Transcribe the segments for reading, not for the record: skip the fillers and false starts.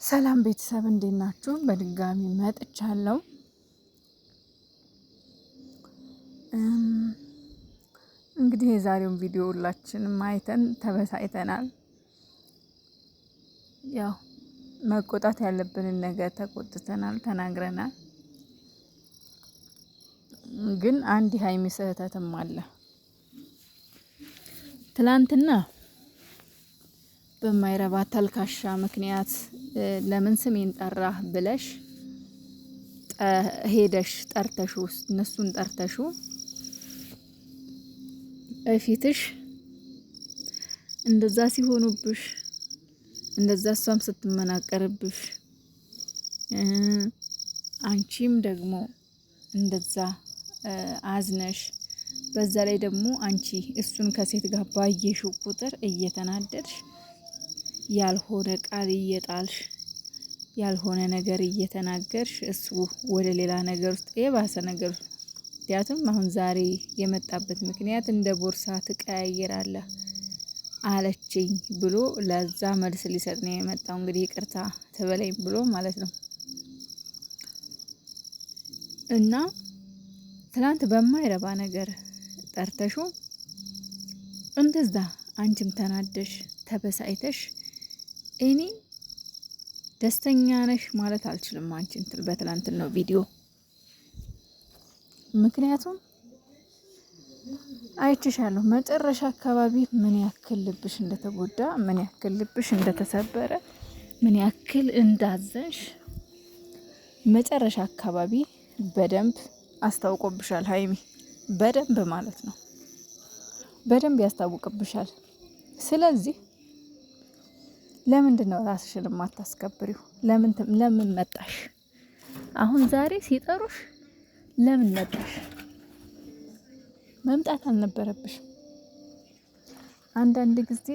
ሰላም ቤተሰብ እንዴት ናችሁ? በድጋሚ መጥቻለሁ። እንግዲህ የዛሬውን ቪዲዮ ሁላችንም አይተን ተበሳይተናል። ያው መቆጣት ያለብንን ነገር ተቆጥተናል፣ ተናግረናል። ግን አንድ ሀይሚ ስህተትም አለ። ትላንትና በማይረባ ተልካሻ ምክንያት ለምን ስሜን ጠራህ ብለሽ ሄደሽ ጠርተሹ እነሱን ጠርተሹ እፊትሽ እንደዛ ሲሆኑብሽ እንደዛ እሷም ስትመናቀርብሽ አንቺም ደግሞ እንደዛ አዝነሽ በዛ ላይ ደግሞ አንቺ እሱን ከሴት ጋር ባየሽው ቁጥር እየተናደድሽ ያልሆነ ቃል እየጣልሽ ያልሆነ ነገር እየተናገርሽ እሱ ወደ ሌላ ነገር ውስጥ የባሰ ነገር ምክንያቱም አሁን ዛሬ የመጣበት ምክንያት እንደ ቦርሳ ትቀያየራለህ አለችኝ ብሎ ለዛ መልስ ሊሰጥ ነው የመጣው። እንግዲህ ይቅርታ ተበለኝ ብሎ ማለት ነው። እና ትላንት በማይረባ ነገር ጠርተሹ እንደዛ አንቺም ተናደሽ ተበሳይተሽ እኔ ደስተኛ ነሽ ማለት አልችልም አንቺን በትላንትናው ቪዲዮ። ምክንያቱም አይችሻለሁ መጨረሻ አካባቢ ምን ያክል ልብሽ እንደተጎዳ፣ ምን ያክል ልብሽ እንደተሰበረ፣ ምን ያክል እንዳዘንሽ መጨረሻ አካባቢ በደንብ አስታውቆብሻል ሀይሚ። በደንብ ማለት ነው፣ በደንብ ያስታውቅብሻል። ስለዚህ ለምንድን ነው ራስሽን የማታስከብሪው? ለምን መጣሽ? አሁን ዛሬ ሲጠሩሽ ለምን መጣሽ? መምጣት አልነበረብሽም። አንዳንድ ጊዜ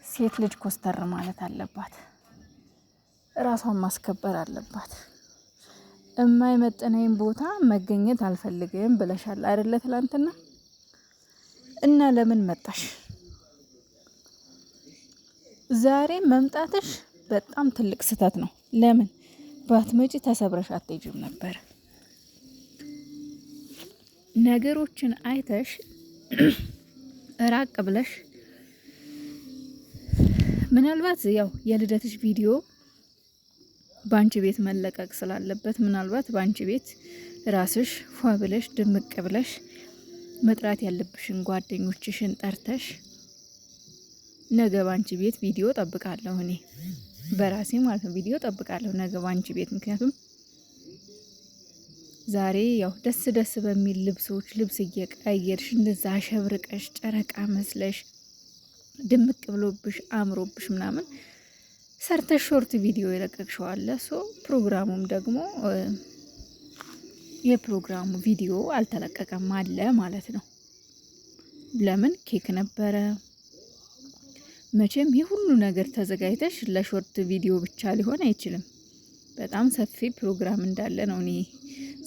ሴት ልጅ ኮስተር ማለት አለባት፣ ራሷን ማስከበር አለባት። የማይመጥነኝ ቦታ መገኘት አልፈልግም ብለሻል አይደለ ትላንትና? እና ለምን መጣሽ? ዛሬ መምጣትሽ በጣም ትልቅ ስህተት ነው። ለምን ባትመጪ ተሰብረሽ አትሄጂም ነበር። ነገሮችን አይተሽ ራቅ ብለሽ ምናልባት ያው የልደትሽ ቪዲዮ ባንቺ ቤት መለቀቅ ስላለበት ምናልባት ባንቺ ቤት ራስሽ ፏ ብለሽ ድምቅ ብለሽ መጥራት ያለብሽን ጓደኞችሽን ጠርተሽ ነገ ባንቺ ቤት ቪዲዮ ጠብቃለሁ። እኔ በራሴ ማለት ነው ቪዲዮ ጠብቃለሁ ነገ ባንቺ ቤት። ምክንያቱም ዛሬ ያው ደስ በሚል ልብሶች ልብስ እየቀያየርሽ እንደዛ አሸብርቀሽ ጨረቃ መስለሽ ድምቅ ብሎብሽ አምሮብሽ ምናምን ሰርተሽ ሾርት ቪዲዮ የለቀቅሽዋለ። ፕሮግራሙም ደግሞ የፕሮግራሙ ቪዲዮ አልተለቀቀም አለ ማለት ነው። ለምን ኬክ ነበረ። መቼም ይህ ሁሉ ነገር ተዘጋጅተሽ ለሾርት ቪዲዮ ብቻ ሊሆን አይችልም። በጣም ሰፊ ፕሮግራም እንዳለ ነው እኔ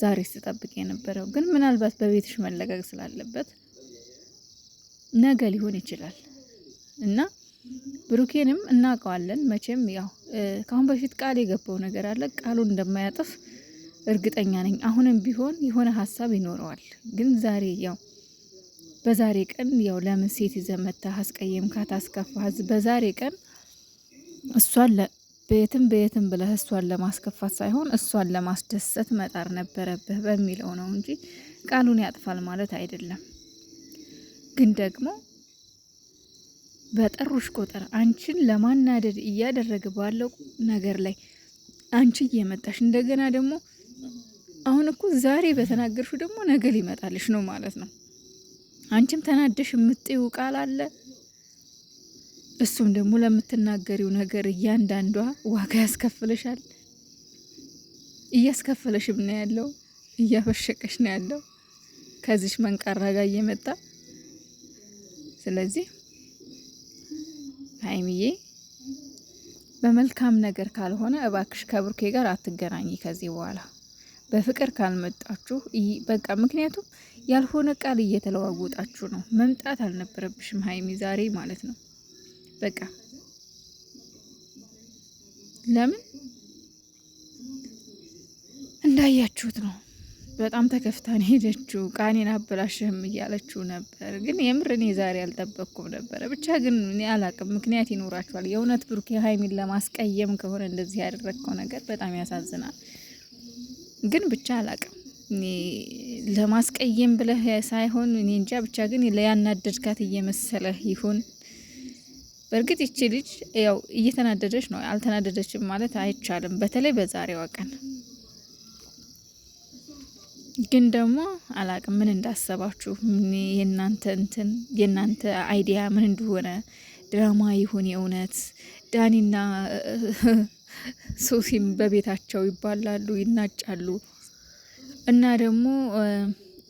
ዛሬ ስጠብቅ የነበረው። ግን ምናልባት በቤትሽ መለቀቅ ስላለበት ነገ ሊሆን ይችላል። እና ብሩኬንም እናውቀዋለን መቼም ያው ከአሁን በፊት ቃል የገባው ነገር አለ። ቃሉን እንደማያጥፍ እርግጠኛ ነኝ። አሁንም ቢሆን የሆነ ሀሳብ ይኖረዋል። ግን ዛሬ ያው በዛሬ ቀን ያው ለምን ሴት ይዘህ መተህ አስቀየምካት፣ አስከፋህ? በዛሬ ቀን እሷን በየትም ብለህ እሷን ለማስከፋት ሳይሆን እሷን ለማስደሰት መጣር ነበረብህ በሚለው ነው እንጂ ቃሉን ያጥፋል ማለት አይደለም። ግን ደግሞ በጠሩሽ ቁጥር አንቺን ለማናደድ እያደረገ ባለው ነገር ላይ አንቺ እየመጣሽ እንደገና ደግሞ አሁን እኮ ዛሬ በተናገርሽው ደግሞ ነገ ሊመጣልሽ ነው ማለት ነው። አንቺም ተናደሽ የምትይው ቃል አለ፣ እሱም ደግሞ ለምትናገሪው ነገር እያንዳንዷ ዋጋ ያስከፍልሻል። እያስከፍለሽም ነው ያለው፣ እያፈሸቀሽ ነው ያለው ከዚች መንቃራ ጋር እየመጣ። ስለዚህ ሀይሚዬ በመልካም ነገር ካልሆነ እባክሽ ከብሩኬ ጋር አትገናኝ ከዚህ በኋላ በፍቅር ካልመጣችሁ በቃ። ምክንያቱም ያልሆነ ቃል እየተለዋወጣችሁ ነው። መምጣት አልነበረብሽም ሀይሚ ዛሬ ማለት ነው። በቃ ለምን እንዳያችሁት ነው። በጣም ተከፍታን ሄደችው። ቃኔን አበላሽህም እያለችው ነበር። ግን የምር እኔ ዛሬ አልጠበቅኩም ነበረ። ብቻ ግን እኔ አላቅም፣ ምክንያት ይኖራችኋል። የእውነት ብሩኬ ሀይሚን ለማስቀየም ከሆነ እንደዚህ ያደረግከው ነገር በጣም ያሳዝናል። ግን ብቻ አላቅም፣ ለማስቀየም ብለህ ሳይሆን እኔ እንጃ። ብቻ ግን ለያናደድካት እየመሰለህ ይሁን። በእርግጥ ይቺ ልጅ ያው እየተናደደች ነው። አልተናደደችም ማለት አይቻልም። በተለይ በዛሬዋ ቀን ግን ደግሞ አላቅም ምን እንዳሰባችሁ፣ የእናንተ አይዲያ ምን እንደሆነ፣ ድራማ ይሁን የእውነት ዳኒና ሶሲም በቤታቸው ይባላሉ፣ ይናጫሉ። እና ደግሞ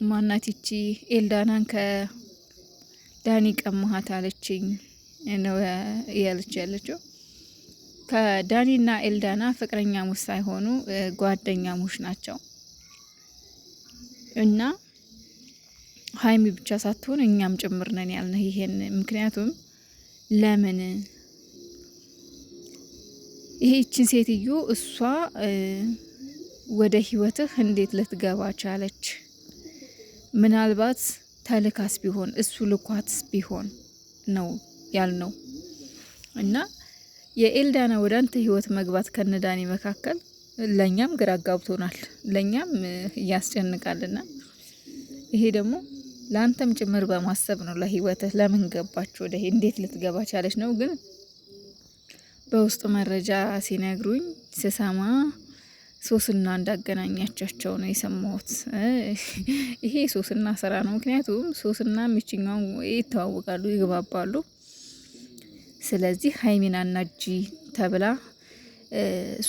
ማናት ይቺ ኤልዳናን ከዳኒ ቀማሃት አለችኝ ነው ያለች ያለችው። ከዳኒና ኤልዳና ፍቅረኛሞች ሳይሆኑ ጓደኛሞች ናቸው። እና ሀይሚ ብቻ ሳትሆን እኛም ጭምር ነን ያልነው ይሄን። ምክንያቱም ለምን ይህችን ሴትዮ እሷ ወደ ህይወትህ እንዴት ልትገባ ቻለች? ምናልባት ተልካስ ቢሆን እሱ ልኳትስ ቢሆን ነው ያልነው። እና የኤልዳና ወደ አንተ ህይወት መግባት ከነዳኒ መካከል ለኛም ግራ ጋብቶናል፣ ለኛም ያስጨንቃልና ይሄ ደግሞ ለአንተም ጭምር በማሰብ ነው። ለህይወትህ ለምን ገባች ወደ እንዴት ልትገባ ቻለች ነው። ግን በውስጥ መረጃ ሲነግሩኝ ስሰማ ሶስና እንዳገናኛቻቸው ነው የሰማሁት። ይሄ ሶስና ስራ ነው። ምክንያቱም ሶስና ምችኛው ይተዋወቃሉ፣ ይግባባሉ። ስለዚህ ሀይሚና ናጂ ተብላ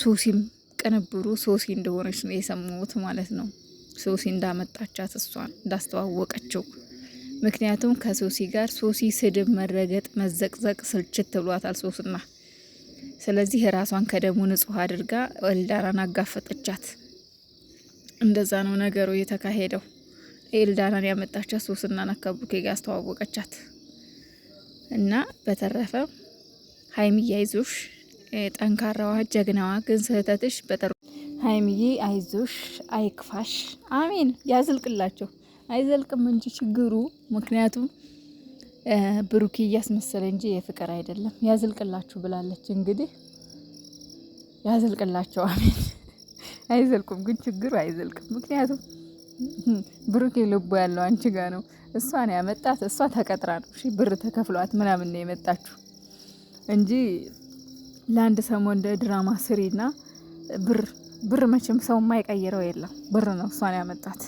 ሶሲም ቅንብሩ ሶሲ እንደሆነች ነው የሰማሁት ማለት ነው። ሶሲ እንዳመጣቻት እሷን እንዳስተዋወቀችው። ምክንያቱም ከሶሲ ጋር ሶሲ ስድብ፣ መረገጥ፣ መዘቅዘቅ ስልችት ብሏታል ሶስና። ስለዚህ ራሷን ከደሙ ንጹህ አድርጋ ኤልዳናን አጋፈጠቻት። እንደዛ ነው ነገሩ የተካሄደው። ኤልዳናን ያመጣቻት ሶስናን ከብሩኬ ጋር አስተዋወቀቻት። እና በተረፈ ሀይሚዬ አይዞሽ፣ ጠንካራዋ ጀግናዋ፣ ግን ስህተትሽ በጠሩ ሀይሚዬ አይዞሽ፣ አይክፋሽ። አሜን። ያዝልቅላቸው። አይዘልቅም እንጂ ችግሩ ምክንያቱም ብሩኬ እያስመሰለ እንጂ የፍቅር አይደለም። ያዝልቅላችሁ ብላለች። እንግዲህ ያዝልቅላቸው። አሜን። አይዘልቁም፣ ግን ችግሩ አይዘልቅም። ምክንያቱም ብሩኬ ልቦ ያለው አንቺ ጋ ነው። እሷን ያመጣት እሷ ተቀጥራ ነው፣ እሺ ብር ተከፍሏት ምናምን ነው የመጣችሁ እንጂ ለአንድ ሰሞን እንደ ድራማ ስሪና ብር መቼም ሰው የማይቀይረው የለም። ብር ነው እሷን ያመጣት።